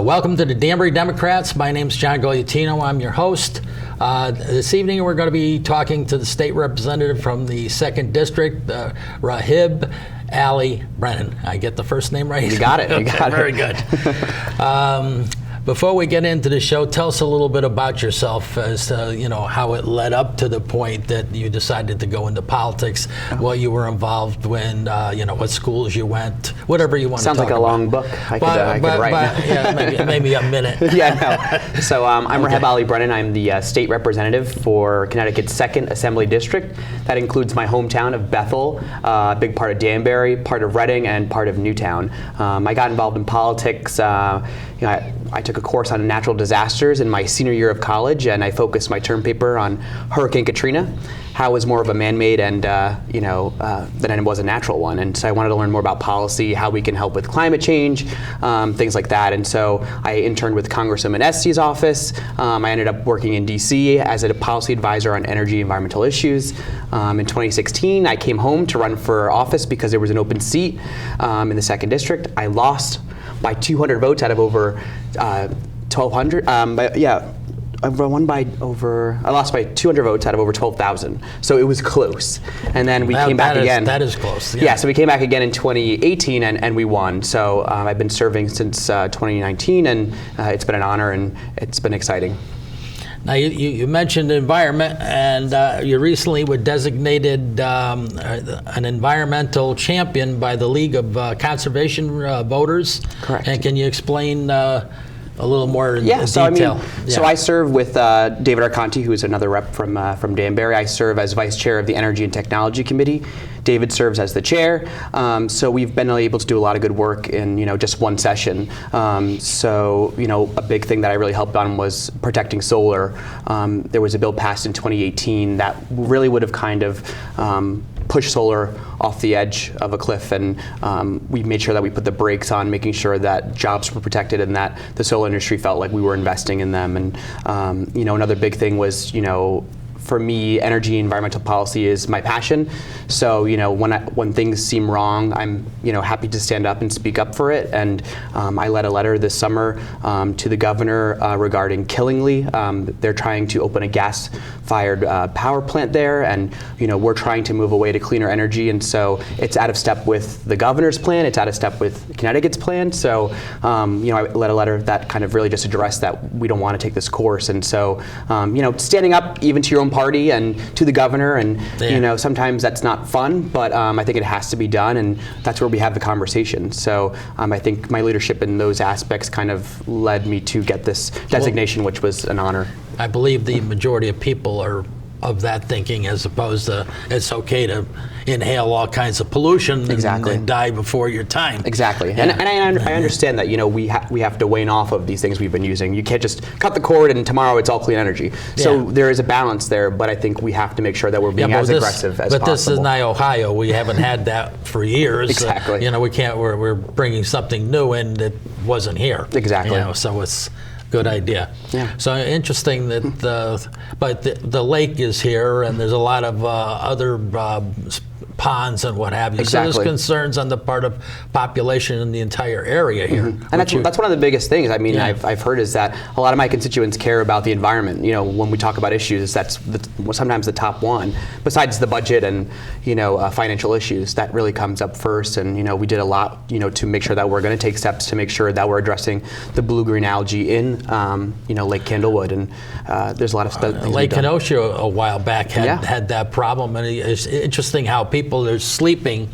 Welcome to the Danbury Democrats. My name is John Gogliettino. I'm your host. This evening we're going to be talking to the state representative from the 2nd District, Raghib, Allie-Brenan. I get the first name right? You got it. You got it. Very good. Before we get into the show, tell us a little bit about yourself as to, how it led up to the point that you decided to go into politics, what you were involved when, what schools you went, whatever you want to talk about. Sounds like a long book. I could write. Yeah, maybe a minute. Yeah, no. So I'm Raghib Allie-Brenan. I'm the state representative for Connecticut's 2nd Assembly District. That includes my hometown of Bethel, a big part of Danbury, part of Reading, and part of Newtown. I got involved in politics. I took a course on natural disasters in my senior year of college, and I focused my term paper on Hurricane Katrina, how it was more of a man-made and than it was a natural one. And so I wanted to learn more about policy, how we can help with climate change, things like that. And so I interned with Congresswoman Estes' office. I ended up working in DC as a policy advisor on energy and environmental issues. In 2016, I came home to run for office because there was an open seat in the 2nd District. I lost by 200 votes out of over 1,200. I lost by 200 votes out of over 12,000. So it was close. And then we came back again. That is close. Yeah, so we came back again in 2018 and we won. So I've been serving since 2019, and it's been an honor and it's been exciting. Now, you mentioned environment, and you recently were designated an environmental champion by the League of Conservation Voters. Correct. And can you explain a little more in detail? So I serve with David Arconti, who is another rep from Danbury. I serve as vice chair of the Energy and Technology Committee. David serves as the chair. So we've been able to do a lot of good work in just one session. A big thing that I really helped on was protecting solar. There was a bill passed in 2018 that really would have kind of push solar off the edge of a cliff, and we made sure that we put the brakes on, making sure that jobs were protected and that the solar industry felt like we were investing in them. And another big thing was, for me, energy and environmental policy is my passion. So, when things seem wrong, I'm, happy to stand up and speak up for it. And I led a letter this summer to the governor regarding Killingly. They're trying to open a gas-fired power plant there, and we're trying to move away to cleaner energy. And so it's out of step with the governor's plan. It's out of step with Connecticut's plan. So, I led a letter that kind of really just addressed that we don't want to take this course. And so, standing up even to your own party and to the governor, and sometimes that's not fun, but I think it has to be done, and that's where we have the conversation. So I think my leadership in those aspects kind of led me to get this designation, which was an honor. I believe the majority of people are of that thinking, as opposed to it's okay to inhale all kinds of pollution and die before your time. Exactly. Yeah. And I understand that we have to wane off of these things we've been using. You can't just cut the cord and tomorrow it's all clean energy. So there is a balance there, but I think we have to make sure that we're being as aggressive as possible. But this is not Ohio. We haven't had that for years. Exactly. We can't. We're bringing something new in that wasn't here. Exactly. So it's good idea. Yeah. So interesting that the lake is here, and there's a lot of other ponds and what have you. Exactly. So there's concerns on the part of population in the entire area here. Mm-hmm. And that's one of the biggest things. I mean, I've heard is that a lot of my constituents care about the environment. When we talk about issues, that's sometimes the top one. Besides the budget and financial issues, that really comes up first. And we did a lot to make sure that we're going to take steps to make sure that we're addressing the blue-green algae in Lake Candlewood. And there's a lot of stuff. Lake Kenosha a while back had that problem, and it's interesting how people are sleeping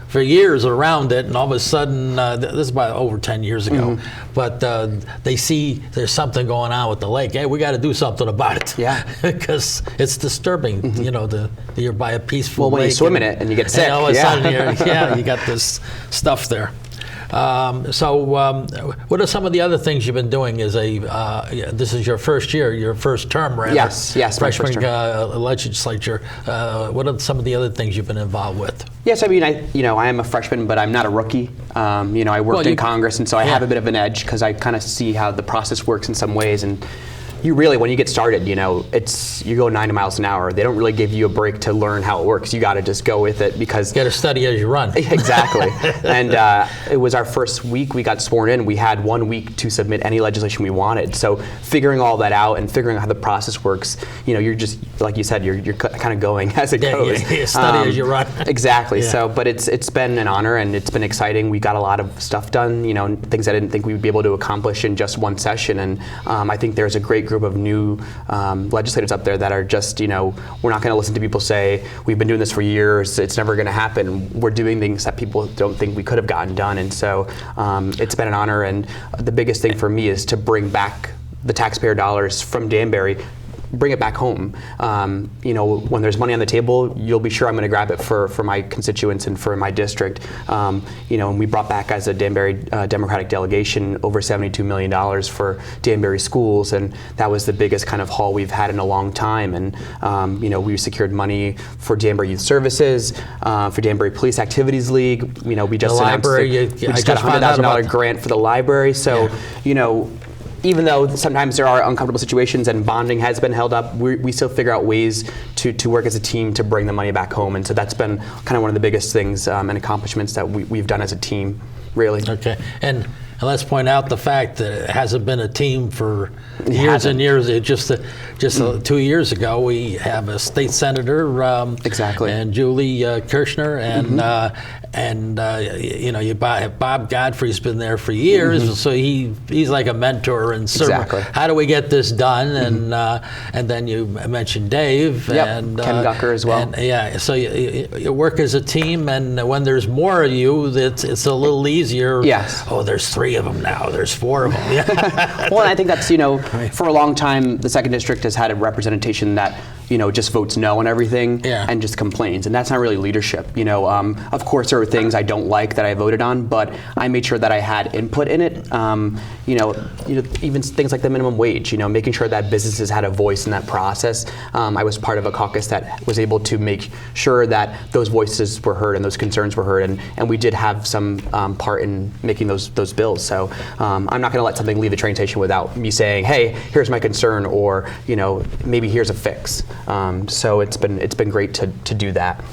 for years around it, and all of a sudden, this is about over 10 years ago, but they see there's something going on with the lake. Hey, we got to do something about it. Yeah. Because it's disturbing, you're by a peaceful lake. Well, when you swim in it and you get sick. And all of a sudden, you got this stuff there. What are some of the other things you've been doing as this is your first year, your first term, rather? Yes, freshman legislature. What are some of the other things you've been involved with? Yes, I mean, I am a freshman, but I'm not a rookie. I worked in Congress, and so I have a bit of an edge because I kind of see how the process works in some ways. And you really, when you get started, you know, you go 90 miles an hour. They don't really give you a break to learn how it works. You got to just go with it because you got to study as you run. Exactly. And it was our first week we got sworn in. We had 1 week to submit any legislation we wanted. So figuring all that out and figuring out how the process works, you know, you're just, like you said, you're kind of going as it goes. You study as you run. Exactly. Yeah. So, but it's been an honor and it's been exciting. We got a lot of stuff done, you know, things I didn't think we would be able to accomplish in just one session. And I think there's a great group of new legislators up there that are just, you know, we're not going to listen to people say, we've been doing this for years, it's never going to happen. We're doing things that people don't think we could have gotten done. And so it's been an honor. And the biggest thing for me is to bring back the taxpayer dollars from Danbury, bring it back home. You know, when there's money on the table, you'll be sure I'm going to grab it for my constituents and for my district. You know, and we brought back as a Danbury Democratic delegation over $72 million for Danbury schools, and that was the biggest kind of haul we've had in a long time. And you know, we secured money for Danbury Youth Services, for Danbury Police Activities League. You know, we just got a $100,000 grant for the library. So, you know, even though sometimes there are uncomfortable situations and bonding has been held up, we still figure out ways to work as a team to bring the money back home. And so that's been kind of one of the biggest things and accomplishments that we've done as a team, really. Okay. And let's point out the fact that it hasn't been a team for years and years. It just 2 years ago, we have a state senator, exactly, and Julie Kirshner, and you know, Bob Godfrey's been there for years, so he's like a mentor and exactly. How do we get this done? And then you mentioned Dave and Ken Gucker as well. And, so you work as a team, and when there's more of you, it's a little easier. Yes. Oh, there's 3 of them now. There's 4 of them. Yeah. Well, I think that's, you know, for a long time, the 2nd District has had a representation that, you know, just votes no on everything and just complains, and that's not really leadership. You know, of course there were things I don't like that I voted on, but I made sure that I had input in it. You know, even things like the minimum wage. You know, making sure that businesses had a voice in that process. I was part of a caucus that was able to make sure that those voices were heard and those concerns were heard, and we did have some part in making those bills. So I'm not going to let something leave the train station without me saying, hey, here's my concern, or, you know, maybe here's a fix. So it's been great to do that.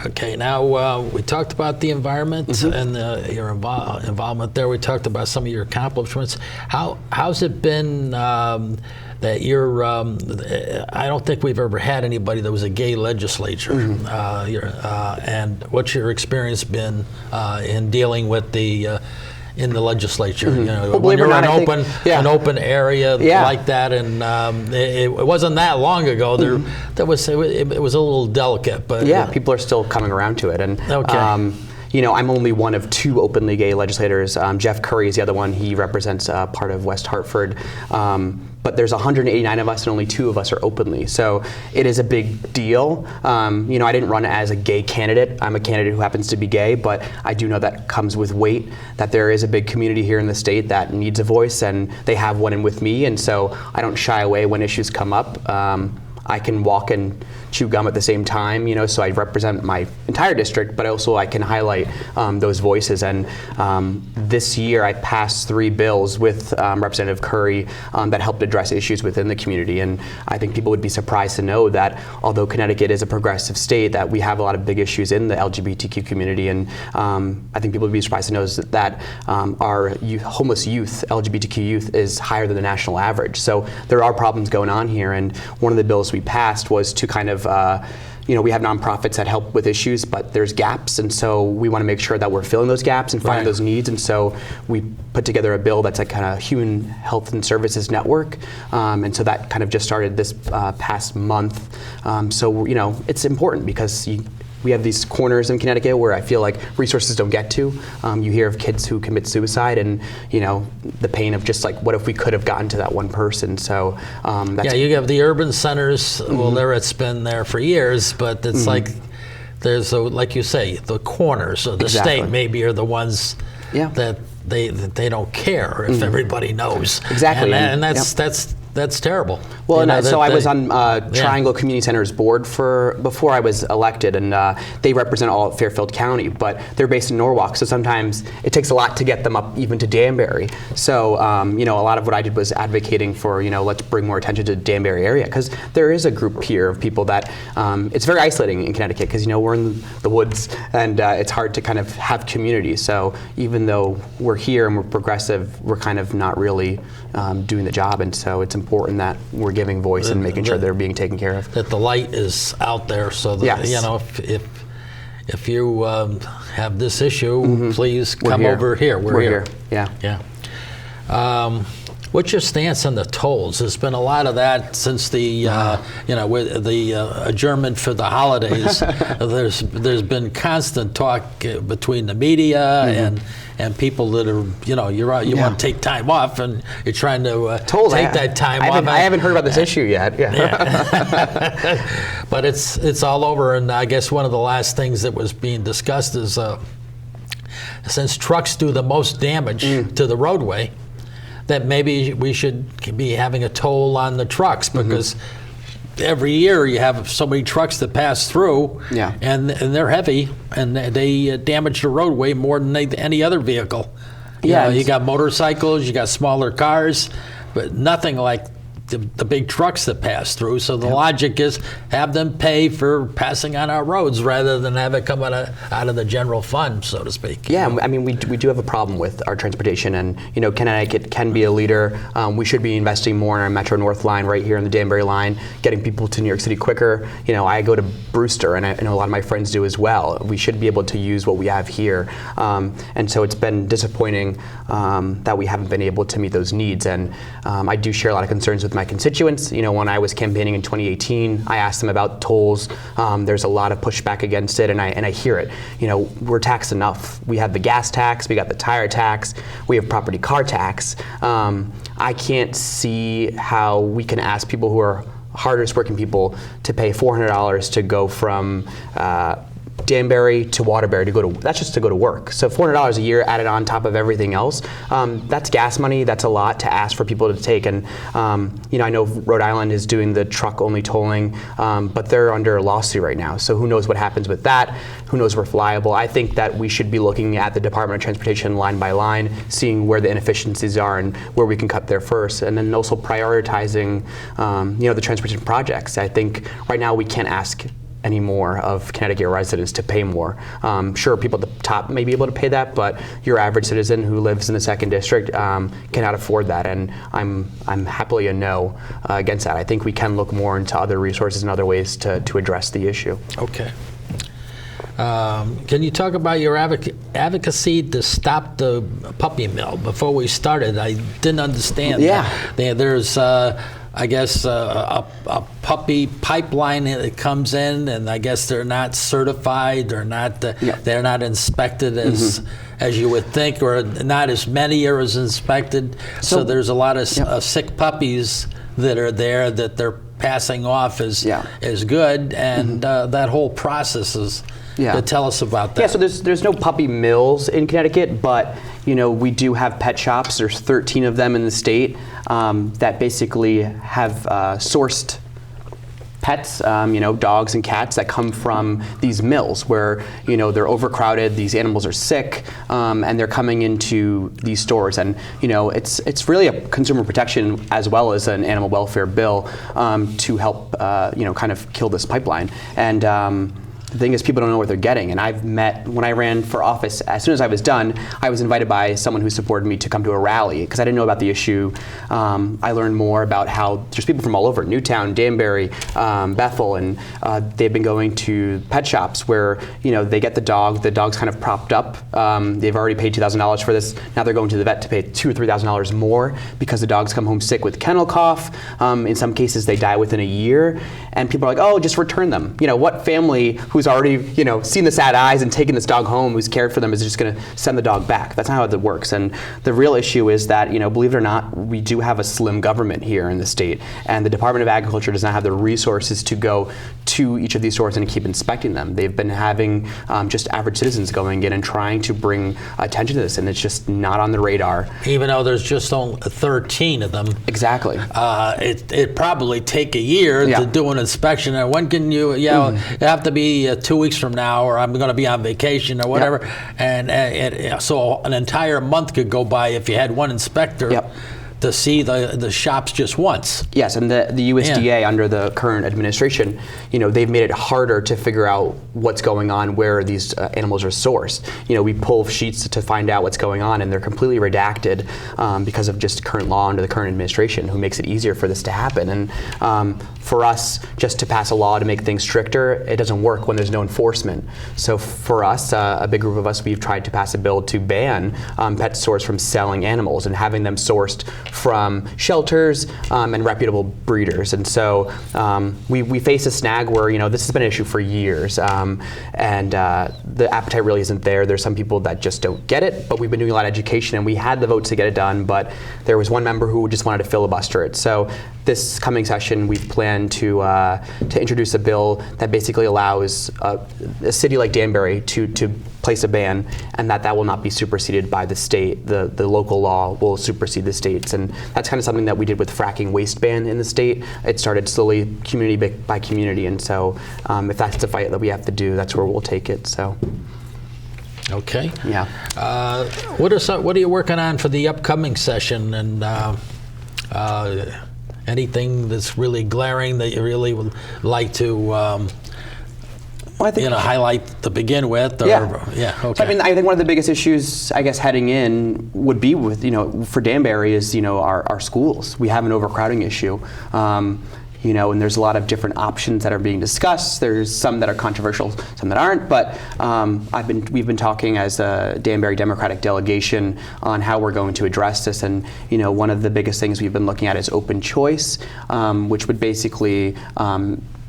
Okay, now we talked about the environment and your involvement there. We talked about some of your accomplishments. How's it been that you're? I don't think we've ever had anybody that was a gay legislature. And what's your experience been in dealing with in the legislature? You know, when you're in an open area like that, and it wasn't that long ago. It was a little delicate, but people are still coming around to it, and you know, I'm only one of 2 openly gay legislators. Jeff Curry is the other one. He represents part of West Hartford. But there's 189 of us, and only 2 of us are openly. So it is a big deal. You know, I didn't run as a gay candidate. I'm a candidate who happens to be gay, but I do know that comes with weight, that there is a big community here in the state that needs a voice, and they have one in with me, and so I don't shy away when issues come up. I can walk and chew gum at the same time, you know, so I represent my entire district, but also I can highlight those voices. And this year I passed 3 bills with Representative Curry that helped address issues within the community. And I think people would be surprised to know that although Connecticut is a progressive state, that we have a lot of big issues in the LGBTQ community. And I think people would be surprised to know that our homeless youth, LGBTQ youth, is higher than the national average. So there are problems going on here. And one of the bills we passed was to kind of you know, we have nonprofits that help with issues, but there's gaps, and so we want to make sure that we're filling those gaps and finding those needs. And so we put together a bill that's a kind of human health and services network, and so that kind of just started this past month. So, you know, it's important because we have these corners in Connecticut where I feel like resources don't get to. You hear of kids who commit suicide, and, you know, the pain of just like, what if we could have gotten to that one person? So that's you have the urban centers. Well, it's been there for years, but it's like there's like you say, the corners of the state maybe are the ones that they don't care if everybody knows. Exactly, and that's terrible. Well, You know, and so I was on yeah. Triangle Community Center's board before I was elected, and they represent all of Fairfield County, but they're based in Norwalk, so sometimes it takes a lot to get them up even to Danbury. So, you know, a lot of what I did was advocating for, you know, let's bring more attention to the Danbury area, because there is a group here of people that, it's very isolating in Connecticut, because, you know, we're in the woods, and it's hard to kind of have community. So even though we're here and we're progressive, we're kind of not really doing the job, and so it's important that we're giving voice and making sure they're being taken care of. That the light is out there, so that, Yes. you know, if you have this issue, please come over here. We're here. Yeah. Yeah. What's your stance on the tolls? There's been a lot of that since the, you know, with the adjournment for the holidays. There's been constant talk between the media and people that are, you know, you want to take time off, and you're trying to take that time off. I haven't heard about this issue yet. Yeah. But it's all over, and I guess one of the last things that was being discussed is since trucks do the most damage to the roadway, that maybe we should be having a toll on the trucks, because every year you have so many trucks that pass through, and they're heavy, and they damage the roadway more than any other vehicle. You know, you got motorcycles, you got smaller cars, but nothing like the big trucks that pass through. So the logic is have them pay for passing on our roads rather than have it come out of the general fund, so to speak. Yeah, I mean, we do have a problem with our transportation, and, you know, Connecticut can be a leader. We should be investing more in our Metro North line right here in the Danbury line, getting people to New York City quicker. You know, I go to Brewster, and I know a lot of my friends do as well. We should be able to use what we have here. And so it's been disappointing that we haven't been able to meet those needs. And I do share a lot of concerns with my constituents. You know, when I was campaigning in 2018, I asked them about tolls. There's a lot of pushback against it, and I hear it. You know, we're taxed enough. We have the gas tax, we got the tire tax, we have property car tax. I can't see how we can ask people who are hardest working people to pay $400 to go from Danbury to Waterbury that's just to go to work. So $400 a year added on top of everything else. That's gas money. That's a lot to ask for people to take. And you know, I know Rhode Island is doing the truck only tolling, but they're under a lawsuit right now. So who knows what happens with that? Who knows if we're liable? I think that we should be looking at the Department of Transportation line by line, seeing where the inefficiencies are and where we can cut there first, and then also prioritizing you know, the transportation projects. I think right now we can't ask any more of Connecticut residents to pay more. Sure, people at the top may be able to pay that, but your average citizen who lives in the 2nd District cannot afford that, and I'm happily a no against that. I think we can look more into other resources and other ways to address the issue. Okay. Can you talk about your advocacy to stop the puppy mill? Before we started, I didn't understand. There's I guess a puppy pipeline that comes in, and I guess they're not certified, they're not inspected as you would think, or not as many are as inspected. So there's a lot of sick puppies that are there that they're passing off as good, and that whole process is. Tell us about that. Yeah, so there's no puppy mills in Connecticut, but you know, we do have pet shops. There's 13 of them in the state that basically have sourced pets, you know, dogs and cats that come from these mills where, you know, they're overcrowded, these animals are sick, and they're coming into these stores. And, you know, it's really a consumer protection as well as an animal welfare bill to help, you know, kind of kill this pipeline. And the thing is, people don't know what they're getting. And I've met, when I ran for office, as soon as I was done, I was invited by someone who supported me to come to a rally because I didn't know about the issue. I learned more about how there's people from all over, Newtown, Danbury, Bethel, and they've been going to pet shops where, you know, they get the dog's kind of propped up. They've already paid $2,000 for this. Now they're going to the vet to pay $2,000 or $3,000 more because the dogs come home sick with kennel cough. In some cases, they die within a year. And people are like, oh, just return them. You know, what family who's who's already, seen the sad eyes and taken this dog home, who's cared for them, is just going to send the dog back. That's not how it works. And the real issue is that, believe it or not, we do have a slim government here in the state, and the Department of Agriculture does not have the resources to go to each of these stores and keep inspecting them. They've been having just average citizens going in and trying to bring attention to this, and it's just not on the radar. Even though there's just only 13 of them. Exactly. It'd probably take a year to do an inspection. And when can you, it have to be 2 weeks from now, or I'm going to be on vacation or whatever. And so an entire month could go by if you had one inspector to see the shops just once. Yes, and the USDA under the current administration, they've made it harder to figure out what's going on, where these animals are sourced. We pull sheets to find out what's going on, and they're completely redacted because of just current law under the current administration, who makes it easier for this to happen. And for us, just to pass a law to make things stricter, it doesn't work when there's no enforcement. So for us, a big group of us, we've tried to pass a bill to ban pet stores from selling animals and having them sourced from shelters and reputable breeders. And so we face a snag where this has been an issue for years, and the appetite really isn't there. There's some people that just don't get it, but we've been doing a lot of education, and we had the votes to get it done, but there was one member who just wanted to filibuster it. So this coming session, we've planned to introduce a bill that basically allows a city like Danbury to place a ban, and that will not be superseded by the state. The local law will supersede the states, and that's kind of something that we did with fracking waste ban in the state. It started slowly, community by community, and so if that's the fight that we have to do, that's where we'll take it. So. Okay. Yeah. What are you working on for the upcoming session, and anything that's really glaring that you really would like to I think, highlight to begin with? Or, okay. So, I think one of the biggest issues, I guess, heading in would be with, for Danbury is, our schools. We have an overcrowding issue. And there's a lot of different options that are being discussed. There's some that are controversial, some that aren't. But we've been talking as a Danbury Democratic delegation on how we're going to address this. And one of the biggest things we've been looking at is open choice, which would basically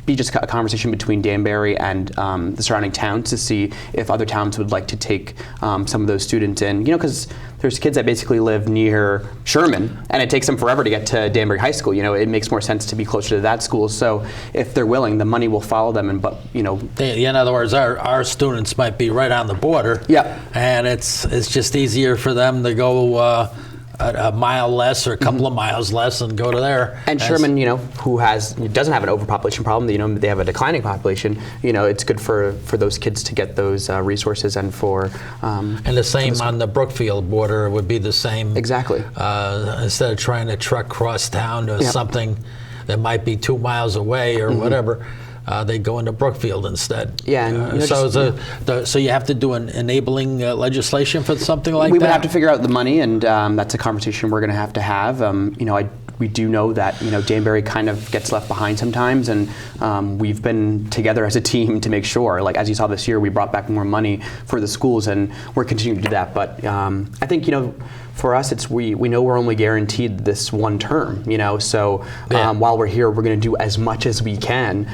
be just a conversation between Danbury and the surrounding towns to see if other towns would like to take some of those students in. Because there's kids that basically live near Sherman, and it takes them forever to get to Danbury High School. It makes more sense to be closer to that school. So if they're willing, the money will follow them. In other words, our students might be right on the border. Yeah. And it's just easier for them to go a mile less or a couple of miles less and go to there. And Sherman, who doesn't have an overpopulation problem, they have a declining population, it's good for those kids to get those resources and for... and the same on the Brookfield border would be the same. Exactly. Instead of trying to truck cross town to something that might be 2 miles away or whatever, they go into Brookfield instead. Yeah, and so you have to do an enabling legislation for something like that? We would have to figure out the money, and that's a conversation we're going to have. We do know that Danbury kind of gets left behind sometimes, and we've been together as a team to make sure. Like as you saw this year, we brought back more money for the schools, and we're continuing to do that. But I think for us, it's we know we're only guaranteed this one term, so while we're here, we're going to do as much as we can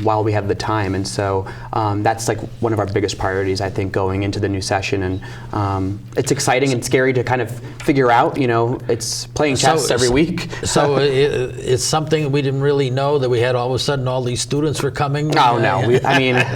while we have the time. And so that's like one of our biggest priorities, I think, going into the new session. And it's exciting and scary to kind of figure out, it's playing chess every week. So it's something we didn't really know, that we had all of a sudden all these students were coming? Oh, no.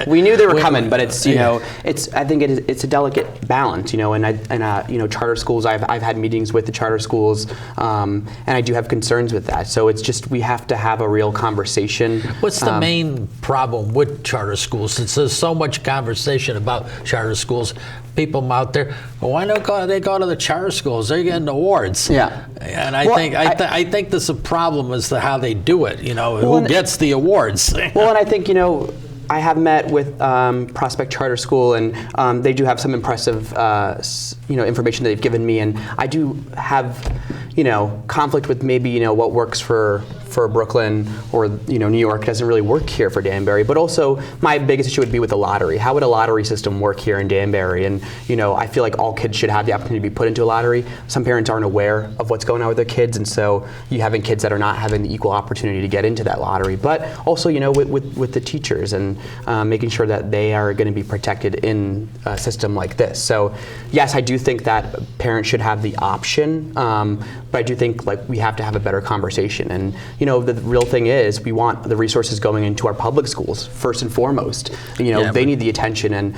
We knew they were coming, but it's, I think it's a delicate balance, and charter schools, I've had meetings with the charter schools, and I do have concerns with that. So it's just, we have to have a real conversation. What's the main problem with charter schools? Since there's so much conversation about charter schools, people out there, well, why not they go to the charter schools? They're getting awards. Yeah. And I think there's a problem as to how they do it. Who gets the awards? Well, and I think I have met with Prospect Charter School, and they do have some impressive, information that they've given me, and I do have, conflict with maybe, what works for for Brooklyn or New York doesn't really work here for Danbury. But also, my biggest issue would be with the lottery. How would a lottery system work here in Danbury? And I feel like all kids should have the opportunity to be put into a lottery. Some parents aren't aware of what's going on with their kids, and so you having kids that are not having the equal opportunity to get into that lottery. But also, with the teachers and making sure that they are going to be protected in a system like this. So, yes, I do think that parents should have the option, but I do think we have to have a better conversation. And the real thing is we want the resources going into our public schools first and foremost. They need the attention, and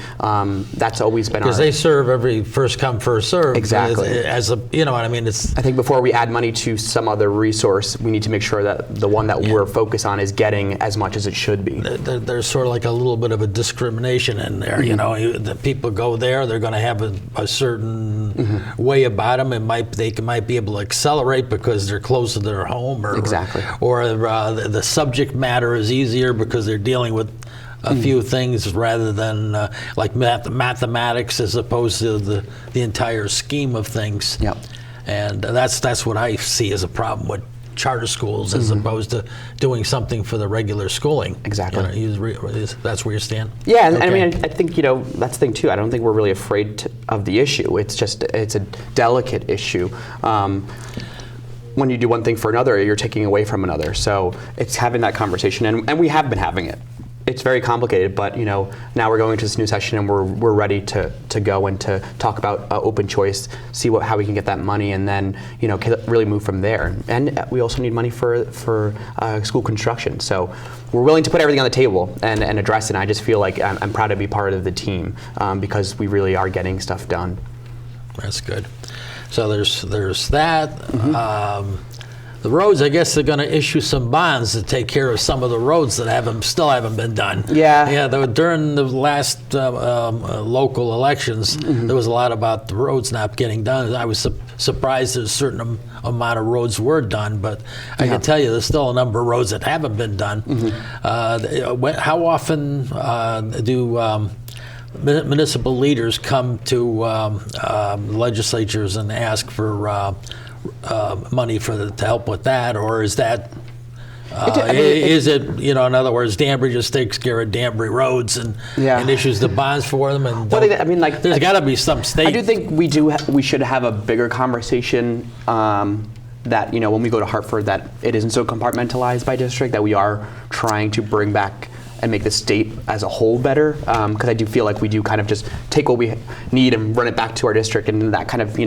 that's always been because they serve every first come first serve. Exactly. As a what I mean. I think before we add money to some other resource, we need to make sure that the one that we're focused on is getting as much as it should be. There's sort of like a little bit of a discrimination in there. The people go there, they're going to have a certain way about them. They might be able to accelerate because they're close to their home, or the subject matter is easier because they're dealing with a few things rather than like mathematics as opposed to the entire scheme of things. Yep. And that's what I see as a problem with charter schools as opposed to doing something for the regular schooling. Exactly. That's where you stand? Yeah, and okay. I think, that's the thing too. I don't think we're really afraid of the issue. It's a delicate issue. When you do one thing for another, you're taking away from another. So it's having that conversation, and we have been having it. It's very complicated, but now we're going into this new session, and we're ready to go and to talk about open choice, see how we can get that money, and then really move from there. And we also need money for school construction. So we're willing to put everything on the table and address it. And I just feel like I'm proud to be part of the team because we really are getting stuff done. That's good. So there's that. The roads, I guess they're going to issue some bonds to take care of some of the roads that still haven't been done. Yeah. During the last local elections, there was a lot about the roads not getting done. I was surprised that a certain amount of roads were done, but I can tell you there's still a number of roads that haven't been done. How often do municipal leaders come to legislatures and ask for money to help with that, or is that is it in other words, Danbury just takes care of Danbury roads and issues the bonds for them? And there's got to be some state. I do think we should have a bigger conversation that when we go to Hartford, that it isn't so compartmentalized by district, that we are trying to bring back and make the state as a whole better, because I do feel like we do kind of just take what we need and run it back to our district, and that kind of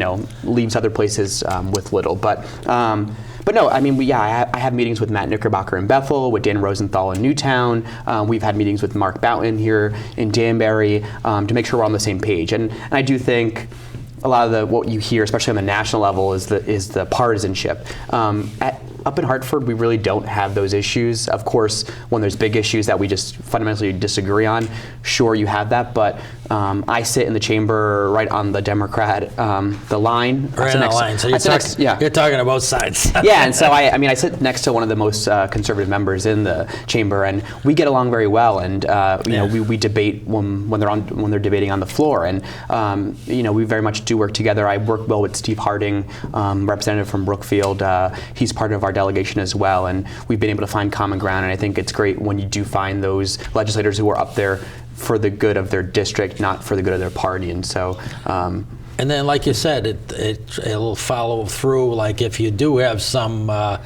leaves other places with little. But no, I mean, I have meetings with Matt Knickerbocker in Bethel, with Dan Rosenthal in Newtown. We've had meetings with Mark Boughton here in Danbury to make sure we're on the same page. And I do think a lot of what you hear, especially on the national level, is the partisanship. Up in Hartford, we really don't have those issues. Of course, when there's big issues that we just fundamentally disagree on, sure, you have that. But I sit in the chamber right on the Democrat, the line. Right on the line. So you're talking about sides. Yeah, and so I sit next to one of the most conservative members in the chamber, and we get along very well. And we debate when they're debating on the floor, and we very much do work together. I work well with Steve Harding, representative from Brookfield. He's part of our delegation as well, and we've been able to find common ground. And I think it's great when you do find those legislators who are up there for the good of their district, not for the good of their party. And so and then, like you said, it'll follow through. Like if you do have some of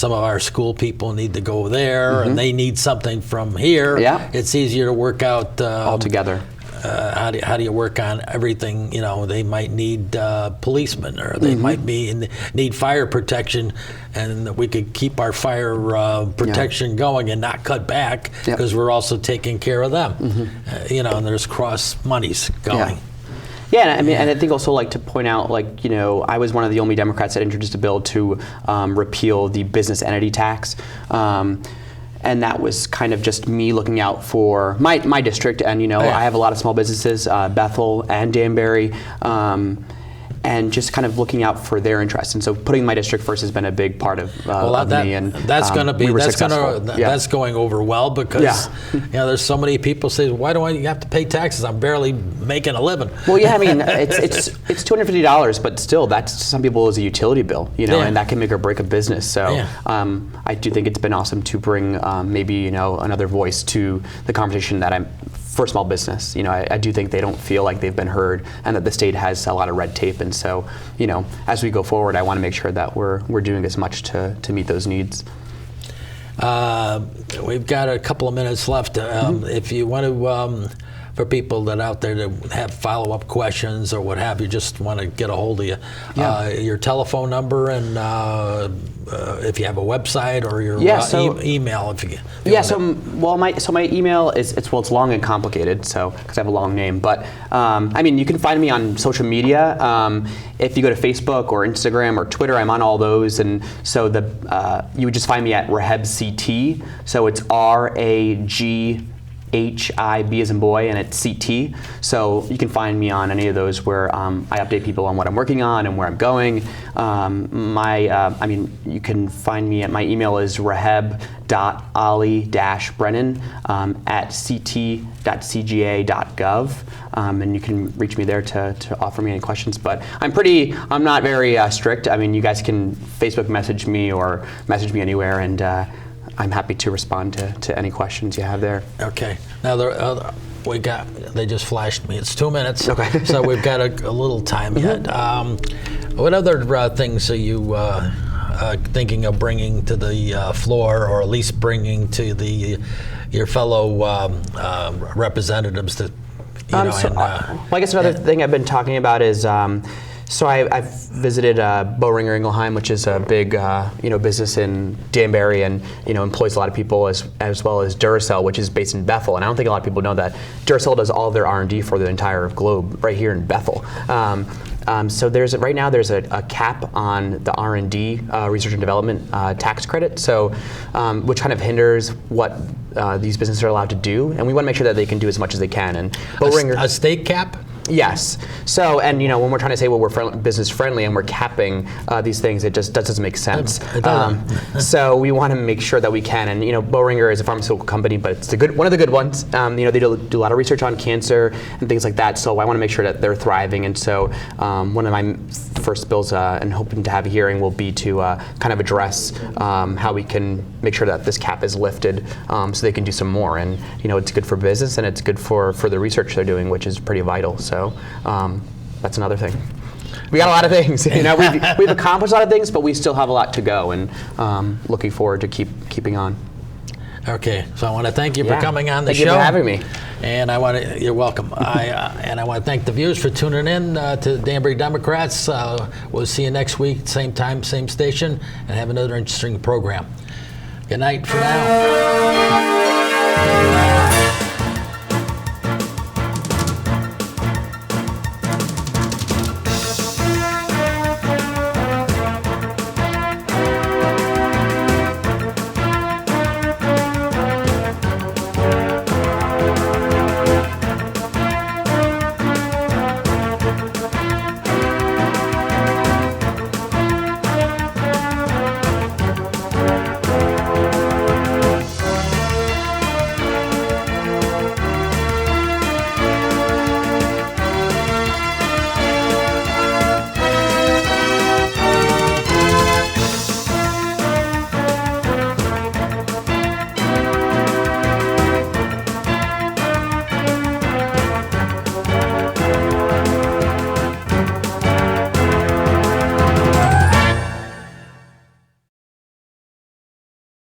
our school people need to go there, and they need something from here, it's easier to work out all together. How do you work on everything? They might need policemen, or they might need fire protection, and we could keep our fire protection going and not cut back because we're also taking care of them. And there's cross monies going. Yeah, and I think also to point out, I was one of the only Democrats that introduced a bill to repeal the business entity tax. And that was kind of just me looking out for my district. And, I have a lot of small businesses, Bethel and Danbury. and just kind of looking out for their interests. And so putting my district first has been a big part of me. And that's going to be that's going over well because there's so many people say, why do I have to pay taxes? I'm barely making a living. Well, yeah, I mean it's $250, but still that's to some people is a utility bill, and that can make or break a business. So I do think it's been awesome to bring maybe another voice to the conversation that I'm for small business. I do think they don't feel like they've been heard, and that the state has a lot of red tape. And so, as we go forward, I want to make sure that we're doing as much to meet those needs. We've got a couple of minutes left. If you want to, for people that out there that have follow-up questions or what have you, just want to get a hold of you, your telephone number and if you have a website or your email. If you my email is it's long and complicated, so because I have a long name. But you can find me on social media. If you go to Facebook or Instagram or Twitter, I'm on all those, and so you would just find me at Raghib CT. So it's RAGHIB as in boy, and it's CT. So you can find me on any of those where I update people on what I'm working on and where I'm going. You can find me at my email is rahib.allie-brenan at ct.cga.gov, and you can reach me there to offer me any questions. But I'm not very strict. You guys can Facebook message me or message me anywhere, and I'm happy to respond to any questions you have there. Okay. Now, they just flashed me. It's 2 minutes. Okay. So we've got a little time yet. What other things are you thinking of bringing to the floor, or at least bringing to your fellow representatives? I guess another thing I've been talking about is So I've visited Boehringer Ingelheim, which is a big business in Danbury, and employs a lot of people, as well as Duracell, which is based in Bethel. And I don't think a lot of people know that Duracell does all of their R&D for the entire globe right here in Bethel. So right now there's a cap on the R&D, research and development tax credit, so which kind of hinders what these businesses are allowed to do, and we want to make sure that they can do as much as they can. And a state cap? Yes. So, and when we're trying to say, well, we're business friendly and we're capping these things, that doesn't make sense. So we want to make sure that we can. And Boehringer is a pharmaceutical company, but it's one of the good ones. They do a lot of research on cancer and things like that. So I want to make sure that they're thriving. And so one of my first bills, and hoping to have a hearing, will be to kind of address how we can make sure that this cap is lifted, so they can do some more. And it's good for business, and it's good for the research they're doing, which is pretty vital. So that's another thing. We got a lot of things. We've accomplished a lot of things, but we still have a lot to go, and looking forward to keeping on. Okay, so I want to thank you for coming on the show. Thank you for having me. And you're welcome. And I want to thank the viewers for tuning in to Danbury Democrats. We'll see you next week, same time, same station, and have another interesting program. Good night for now.